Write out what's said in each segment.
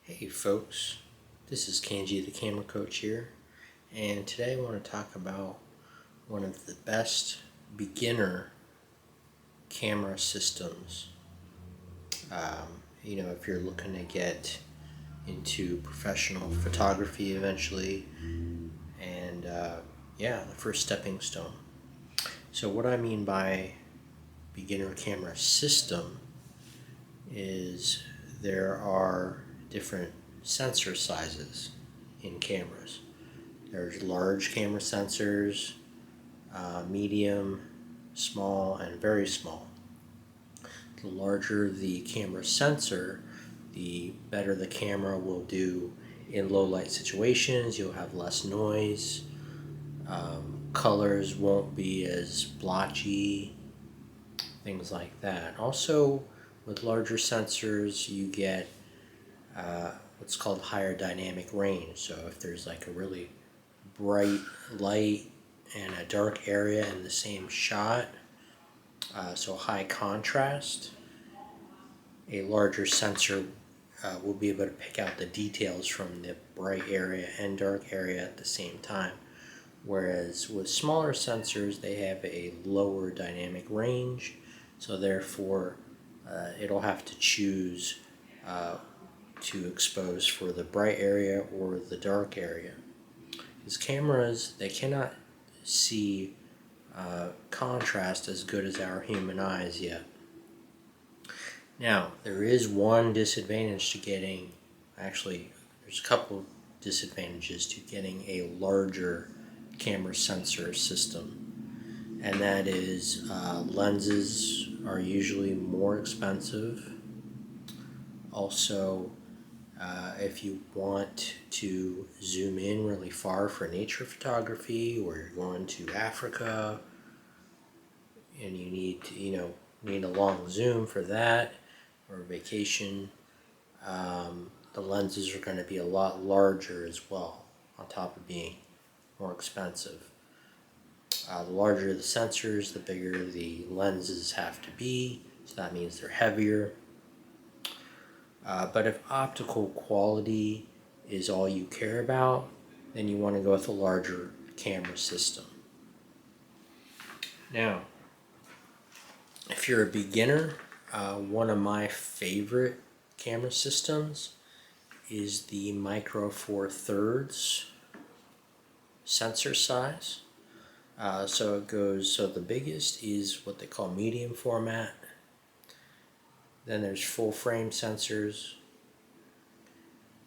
Hey folks, this is Kenji the camera coach here, and today I want to talk about one of the best beginner camera systems. If you're looking to get into professional photography eventually, and the first stepping stone. So what I mean by beginner camera system is there are different sensor sizes in cameras. There's large camera sensors, medium, small, and very small. The larger the camera sensor, the better the camera will do in low light situations. You'll have less noise. Colors won't be as blotchy, things like that. Also, with larger sensors, you get what's called higher dynamic range. So if there's like a really bright light and a dark area in the same shot, so high contrast, a larger sensor will be able to pick out the details from the bright area and dark area at the same time. Whereas with smaller sensors, they have a lower dynamic range, so therefore it'll have to choose to expose for the bright area or the dark area. Because cameras, they cannot see contrast as good as our human eyes yet. Now, there is one disadvantage to getting, actually, there's a couple disadvantages to getting a larger camera sensor system, and that is lenses are usually more expensive. Also, if you want to zoom in really far for nature photography, or you're going to Africa and you need to, need a long zoom for that, or vacation, the lenses are going to be a lot larger as well, on top of being more expensive. The larger the sensors, the bigger the lenses have to be, so that means they're heavier. But if optical quality is all you care about, then you want to go with a larger camera system. Now, if you're a beginner, one of my favorite camera systems is the Micro Four Thirds sensor size. So the biggest is what they call medium format. Then there's full frame sensors,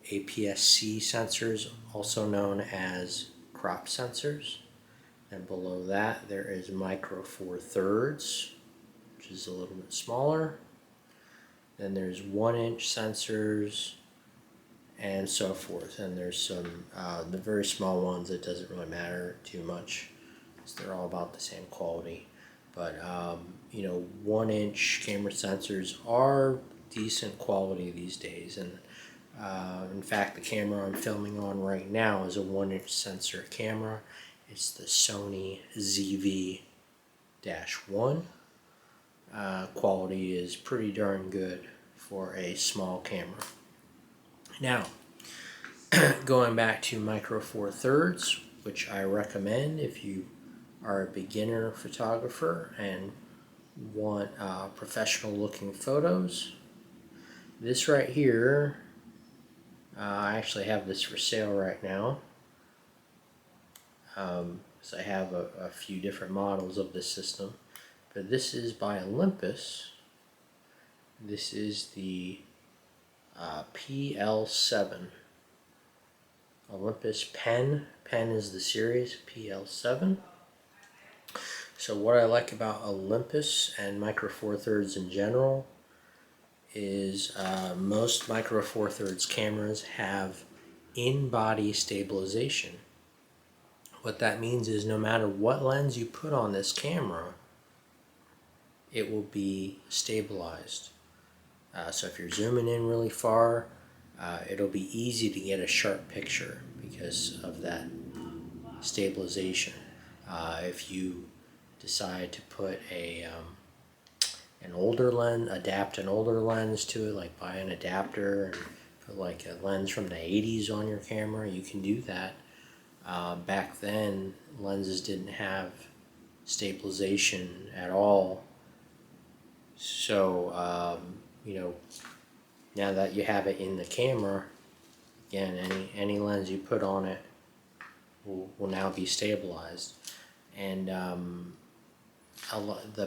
APS-C sensors, also known as crop sensors. And below that there is Micro Four Thirds, which is a little bit smaller. Then there's 1-inch sensors, and so forth. And there's some, the very small ones, it doesn't really matter too much, because they're all about the same quality. But 1-inch camera sensors are decent quality these days. And in fact, the camera I'm filming on right now is a 1-inch sensor camera. It's the Sony ZV-1. Quality is pretty darn good for a small camera. Now, going back to Micro Four Thirds, which I recommend if you are a beginner photographer and want professional looking photos. This right here, I actually have this for sale right now. So I have a few different models of this system, but this is by Olympus. This is the PL7 Olympus Pen. Pen is the series, PL7. So what I like about Olympus and Micro Four Thirds in general is most Micro Four Thirds cameras have in-body stabilization. What that means is no matter what lens you put on this camera, it will be stabilized. So if you're zooming in really far, it'll be easy to get a sharp picture because of that stabilization. If you decide to put an older lens, adapt an older lens to it, like buy an adapter and put like a lens from the 80s on your camera, you can do that. Back then, lenses didn't have stabilization at all. So, now that you have it in the camera, again, any lens you put on it will now be stabilized. And the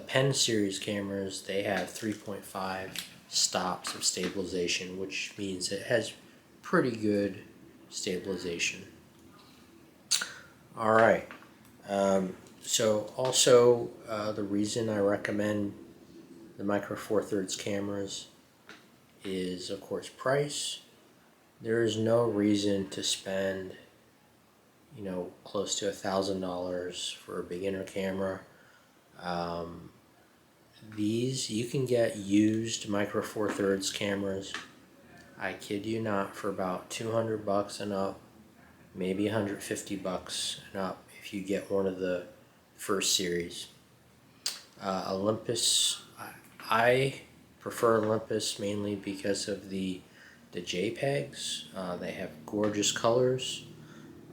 Pen series cameras, they have 3.5 stops of stabilization, which means it has pretty good stabilization. Alright, so also the reason I recommend the Micro Four Thirds cameras is, of course, price. There is no reason to spend, close to $1,000 for a beginner camera. These, you can get used Micro Four Thirds cameras, I kid you not, for about $200 and up, maybe $150 and up if you get one of the first series. Olympus, I prefer Olympus mainly because of the JPEGs. They have gorgeous colors.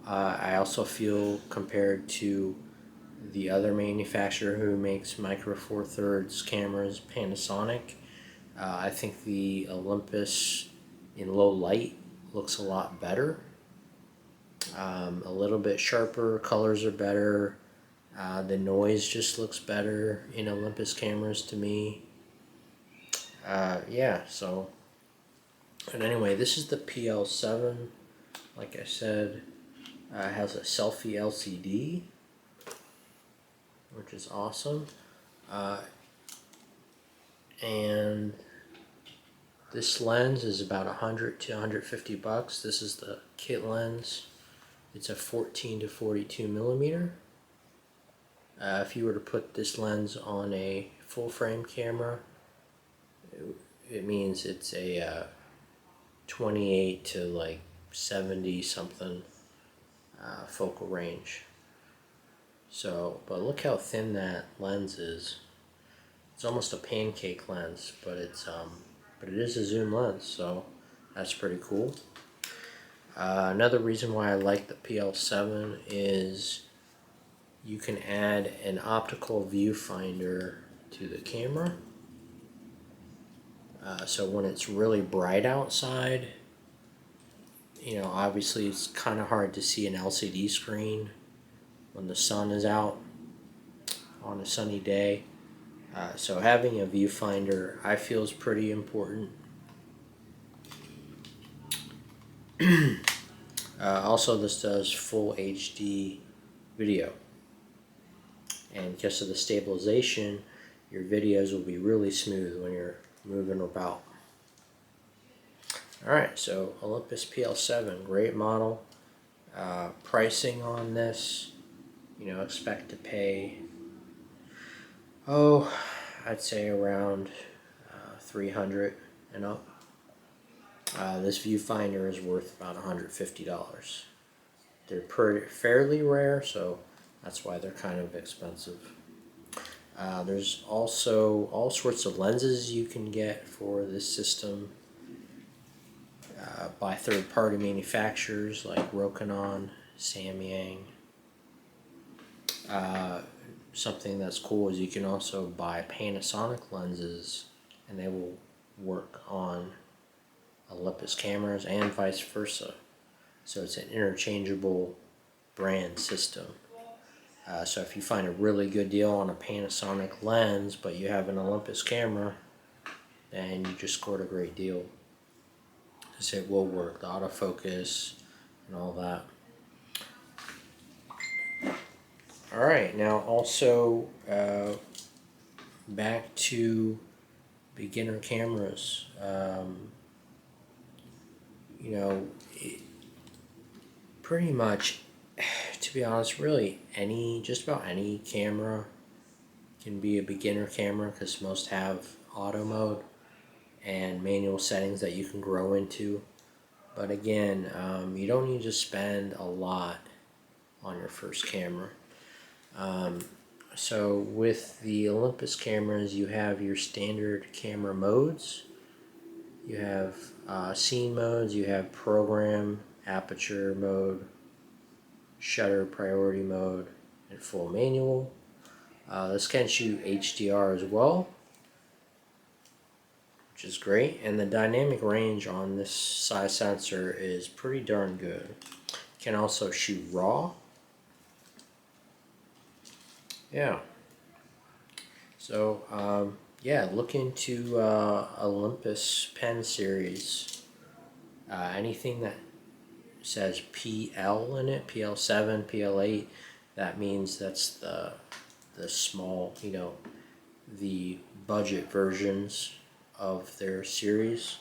I also feel, compared to the other manufacturer who makes Micro Four Thirds cameras, Panasonic, I think the Olympus in low light looks a lot better. A little bit sharper, colors are better. The noise just looks better in Olympus cameras to me. Yeah, so, and anyway, this is the PL7. Like I said, it has a selfie LCD, which is awesome. And this lens is about $100 to $150. This is the kit lens. It's a 14 to 42 millimeter. If you were to put this lens on a full frame camera, it means it's a 28 to like 70 something focal range. So, but look how thin that lens is. It's almost a pancake lens, but it is a zoom lens, so that's pretty cool. Another reason why I like the PL7 is you can add an optical viewfinder to the camera. So when it's really bright outside, obviously it's kind of hard to see an LCD screen when the sun is out on a sunny day. So having a viewfinder, I feel, is pretty important. Also, this does full HD video. And because of the stabilization, your videos will be really smooth when you're moving about. Alright, so Olympus PL7, great model. Pricing on this, expect to pay, I'd say around $300 and up. This viewfinder is worth about $150. They're fairly rare, so that's why they're kind of expensive. There's also all sorts of lenses you can get for this system by third-party manufacturers like Rokinon, Samyang. Something that's cool is you can also buy Panasonic lenses, and they will work on Olympus cameras and vice versa. So it's an interchangeable brand system. So if you find a really good deal on a Panasonic lens, but you have an Olympus camera, then you just scored a great deal. Because it will work, the autofocus and all that. Alright, now also back to beginner cameras. Pretty much, to be honest, really just about any camera can be a beginner camera, because most have auto mode and manual settings that you can grow into. But again, you don't need to spend a lot on your first camera. So with the Olympus cameras, you have your standard camera modes. You have scene modes, you have program, aperture mode, shutter priority mode, and full manual. This can shoot HDR as well, which is great. And the dynamic range on this size sensor is pretty darn good. It can also shoot RAW. Yeah. So, yeah, look into Olympus pen series. Anything that says PL in it, PL7, PL8, that means that's the small, the budget versions of their series,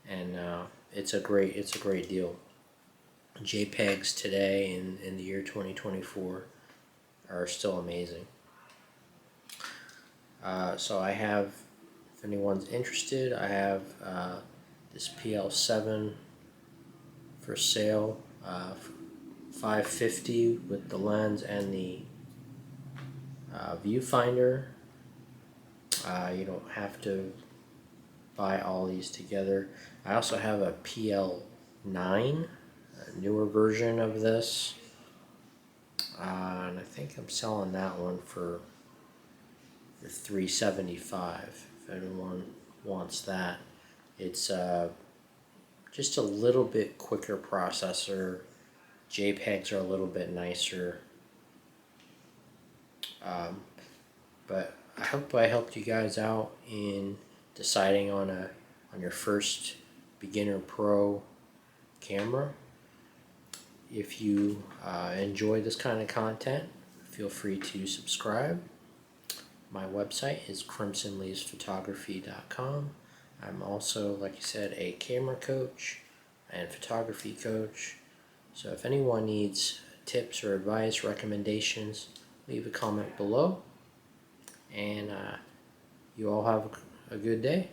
and it's a great deal. JPEGs today in the year 2024 are still amazing. So I have, if anyone's interested, I have this PL7 for sale, $550 with the lens and the viewfinder. You don't have to buy all these together. I also have a PL9, a newer version of this, and I think I'm selling that one for $375 if anyone wants that. It's just a little bit quicker processor. JPEGs are a little bit nicer. But I hope I helped you guys out in deciding on your first beginner pro camera. If you enjoy this kind of content, feel free to subscribe. My website is crimsonleafsphotography.com. I'm also, like I said, a camera coach and photography coach. So if anyone needs tips or advice, recommendations, leave a comment below. And you all have a good day.